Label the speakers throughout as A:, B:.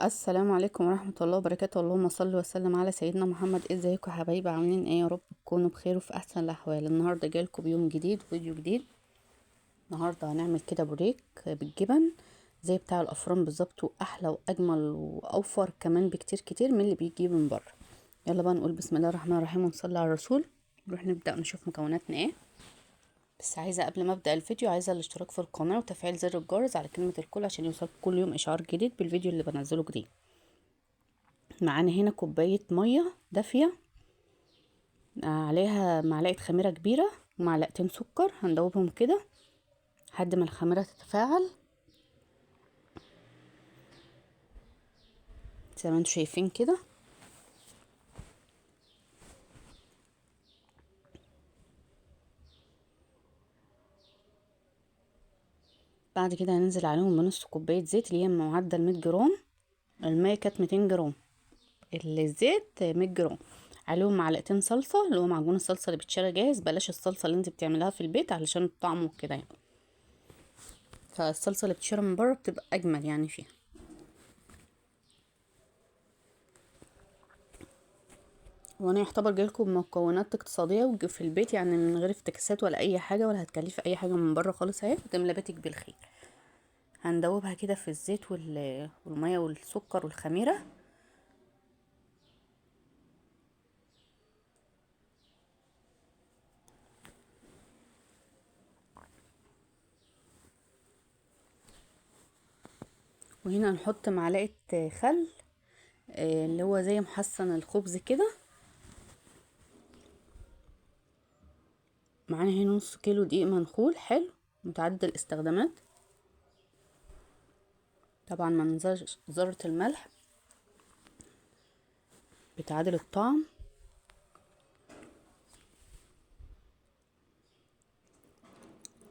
A: السلام عليكم ورحمة الله وبركاته. اللهم صل وسلم على سيدنا محمد. ازيكم يا حبايبي؟ عاملين ايه؟ يا رب تكونوا بخير وفي احسن الاحوال. النهارده جايلكم بيوم جديد وفيديو جديد. النهارده هنعمل كده بوريك بالجبن زي بتاع الافران بالظبط، واحلى واجمل واوفر كمان بكتير كتير من اللي بيجي من بره. يلا بقى نقول بسم الله الرحمن الرحيم ونصلي على الرسول. نروح نبدأ نشوف مكوناتنا ايه. بس عايزة قبل ما ابدأ الفيديو، عايزة الاشتراك في القناة وتفعيل زر الجرس على كلمة الكل عشان يوصلك كل يوم اشعار جديد بالفيديو اللي بنزله جديد. معانا هنا كوباية مية دافية، عليها معلقة خميرة كبيرة ومعلقتين سكر. هندوبهم كده لحد ما الخميرة تتفاعل زي ما انتوا شايفين كده. بعد كده هننزل عليهم بنص كوباية زيت اللي هي معدل 100 جرام. المية كانت 200 جرام، الزيت 100 جرام. عليهم معلقتين صلصة اللي هو معجون الصلصة اللي بتشتري جاهز، بلاش الصلصة اللي انت بتعملها في البيت علشان الطعم وكده يعني. فالصلصة اللي بتشتري من بره بتبقى اجمل يعني فيها. وانا يعتبر جايلكم بمكونات اقتصاديه في البيت، يعني من غير افتكاسات ولا اي حاجه، ولا هتكلفي اي حاجه من بره خالص. اهي وتملى بيتك بالخير. هندوبها كده في الزيت والميه والسكر والخميره. وهنا هنحط معلقه خل، اللي هو زي محسن الخبز كده. معانا هنا نص كيلو دقيق منخول حلو متعدد الاستخدامات. طبعا ما ننساش ذره الملح بتعادل الطعم.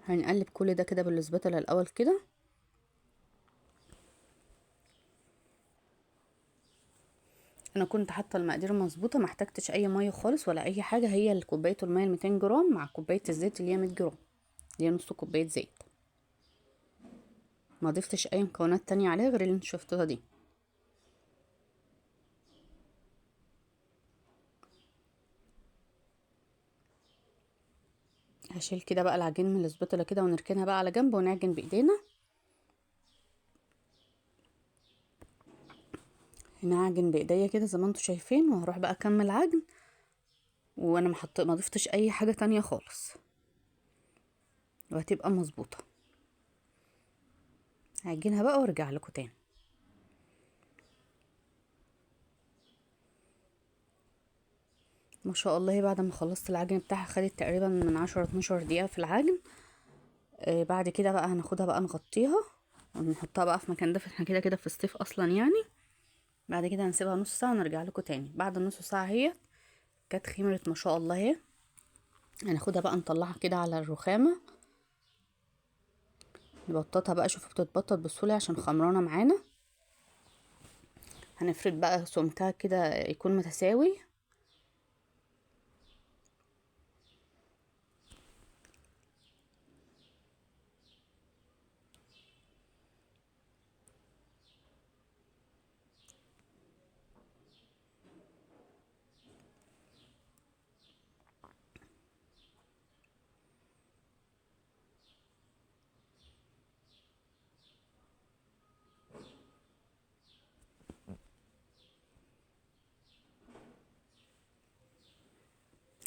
A: هنقلب كل ده كده بالسباتولا الاول كده. انا كنت حاطه المقادير مظبوطه، ما احتاجتش اي ميه خالص ولا اي حاجه. هي الكوبايه الميه 200 جرام مع كوبايه الزيت اللي هي 100 جرام، اللي هي نص كوبايه زيت. ما ضفتش اي مكونات تانية عليها غير اللي انتوا شفتوها دي. هشيل كده بقى العجين من الاسباتولا كده ونركنها بقى على جنب ونعجن بايدينا. هنا هعجن بايديا كده زي ما انتوا شايفين، وهروح بقى اكمل عجن. وانا ما ضفتش اي حاجه تانية خالص، وهتبقى مظبوطه. هعجنها بقى وارجع لكم تاني. ما شاء الله بعد ما خلصت العجن بتاعها خدت تقريبا من 10 12 دقيقه في العجن. بعد كده بقى هناخدها بقى نغطيها ونحطها بقى في مكان دافي. احنا كده كده في الصيف اصلا يعني. بعد كده هنسيبها نص ساعه ونرجع لكم تاني. بعد النص ساعه هي كانت خمرت ما شاء الله اهي. هناخدها بقى نطلعها كده على الرخامه، نبططها بقى. شوفوا بتتبطط بسهوله عشان خمرانه معانا. هنفرد بقى سمكها كده يكون متساوي.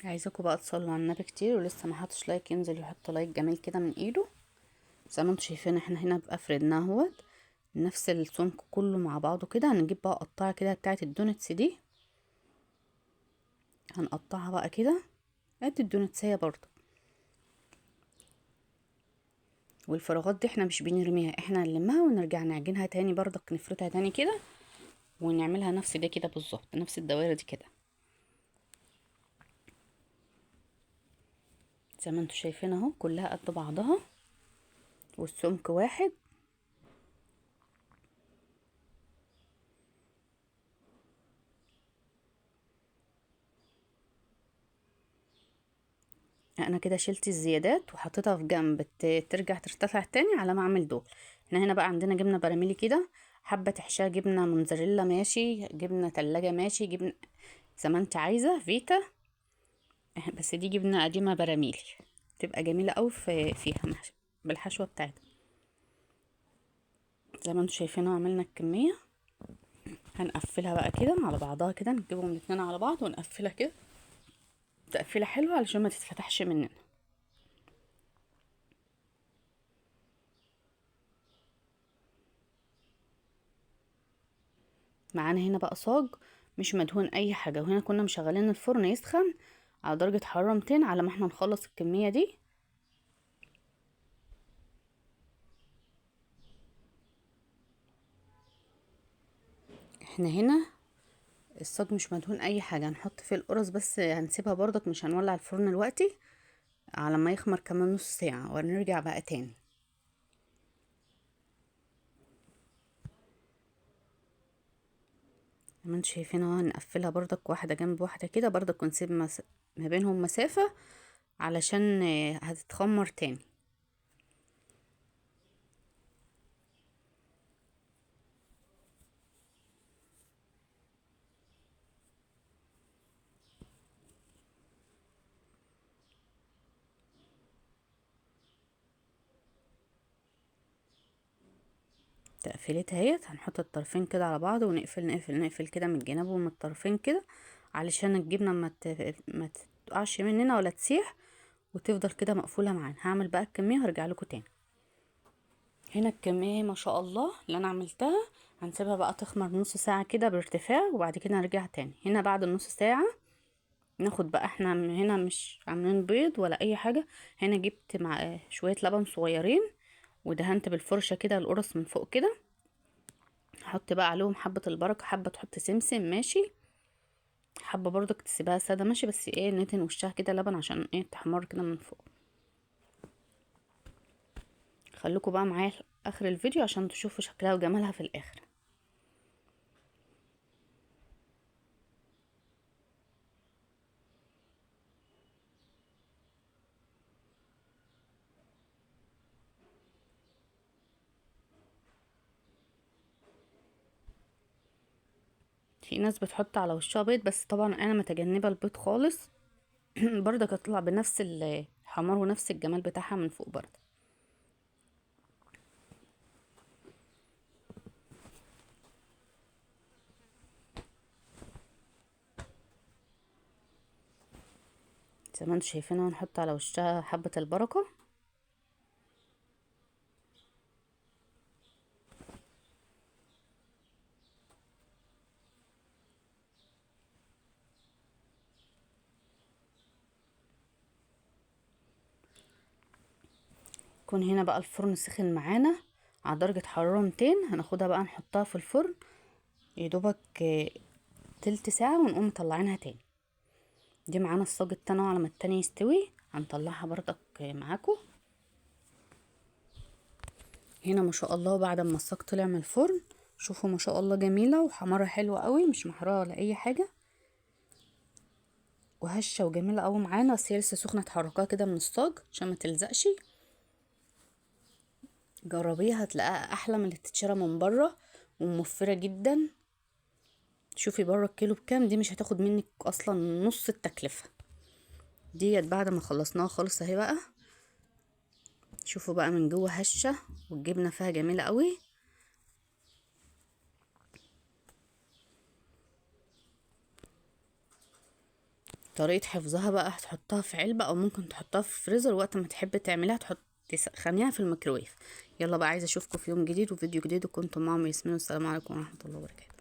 A: عايزاكم بقى تصلوا على النبي كتير، ولسه ما حطش لايك ينزل يحط لايك جميل كده من ايده. زي ما انتم شايفين احنا هنا بقى فردناه اهوت نفس السمك كله مع بعضه كده. هنجيب بقى قطعه كده بتاعه الدونتس دي، هنقطعها بقى كده قد الدونتسية برضه. والفراغات دي احنا مش بنرميها، احنا نلمها ونرجع نعجنها تاني برضك، نفردها تاني كده ونعملها نفس ده كده بالظبط، نفس الدوائر دي كده زي ما انتوا شايفين اهو. كلها قد بعضها والسمك واحد. انا كده شلت الزيادات وحطيتها في جنب ترجع ترتفع تاني على ما اعمل دول. احنا هنا بقى عندنا جبنه براميلي كده حابه تحشيها جبنه موتزاريلا ماشي، جبنه تلاجة ماشي، جبنه زي ما انت عايزه فيتا. بس دي جبنه قديمه براميلي، تبقى جميله قوي فيها بالحشوه بتاعتها. زي ما انتوا شايفين عملنا الكميه. هنقفلها بقى كده على بعضها كده، نجيبهم الاتنين على بعض ونقفلها كده تقفيله حلوه علشان ما تتفتحش مننا. معانا هنا بقى صاج مش مدهون اي حاجه، وهنا كنا مشغلين الفرن يسخن على درجه حراره 200 على ما احنا نخلص الكميه دي. احنا هنا الصاج مش مدهون اي حاجه، هنحط فيه القرص بس، هنسيبها برضك مش هنولع الفرن دلوقتي على ما يخمر كمان نص ساعه ونرجع بقى تاني. زي ما انتوا شايفين اهو، هنقفلها برضك واحده جنب واحده كده برضك، ونسيب ما بينهم مسافه علشان هتتخمر تاني. تقفيلتها اهيت، هنحط الطرفين كده على بعض ونقفل نقفل نقفل كده من الجناب ومن الطرفين كده علشان الجبنه ما تقعش مننا ولا تسيح، وتفضل كده مقفوله معانا. هعمل بقى الكميه وهرجع لكم تاني. هنا الكميه ما شاء الله اللي انا عملتها، هنسيبها بقى تخمر نص ساعه كده بارتفاع وبعد كده نرجع تاني. هنا بعد النص ساعه ناخد بقى، احنا هنا مش عاملين بيض ولا اي حاجه، هنا جبت مع شويه لبن صغيرين ودهنت بالفرشه كده القرص من فوق كده. حط بقى عليهم حبة البركة، حبة تحط سمسم ماشي، حبة برضك تسيبها سادة ماشي، بس ايه ندهن وشها كده لبن عشان ايه تحمر كده من فوق. خليكوا بقى معايا اخر الفيديو عشان تشوفوا شكلها وجمالها في الاخر. في ناس بتحط على وشها بيض، بس طبعا انا متجنبة البيض خالص. برضك هتطلع بنفس الحمار ونفس الجمال بتاعها من فوق برضه. زي ما انتوا شايفين هنحط على وشها حبة البركة. يكون هنا بقى الفرن سخن معانا على درجة حرارة 200. هناخدها بقى نحطها في الفرن يدوبك تلت ساعة ونقوم مطلعينها تاني. دي معانا الصاج التاني، على ما التاني يستوي هنطلعها برضك معاكم. هنا ما شاء الله بعد ما الصاج طلع من الفرن، شوفوا ما شاء الله جميلة وحمارة حلوة قوي، مش محروقة ولا اي حاجة، وهشة وجميلة قوي معانا. بس هي لسه سخنة، تحركها كده من الصاج عشان ما تلزقش. جربيها هتلاقيها احلى من اللي تتشرى من بره وموفرة جدا. شوفي بره الكيلو بكام، دي مش هتاخد منك اصلا نص التكلفة ديت. بعد ما خلصناها خالص اهي بقى، شوفوا بقى من جوه هشة والجبنة فيها جميلة قوي. طريقة حفظها بقى، هتحطها في علبة او ممكن تحطها في الفريزر، وقت ما تحب تعملها تحط تسخنيها في الميكروويف. يلا بقى، عايزة اشوفكم في يوم جديد وفيديو جديد، وكنتم معهم ياسمين، والسلام عليكم ورحمة الله وبركاته.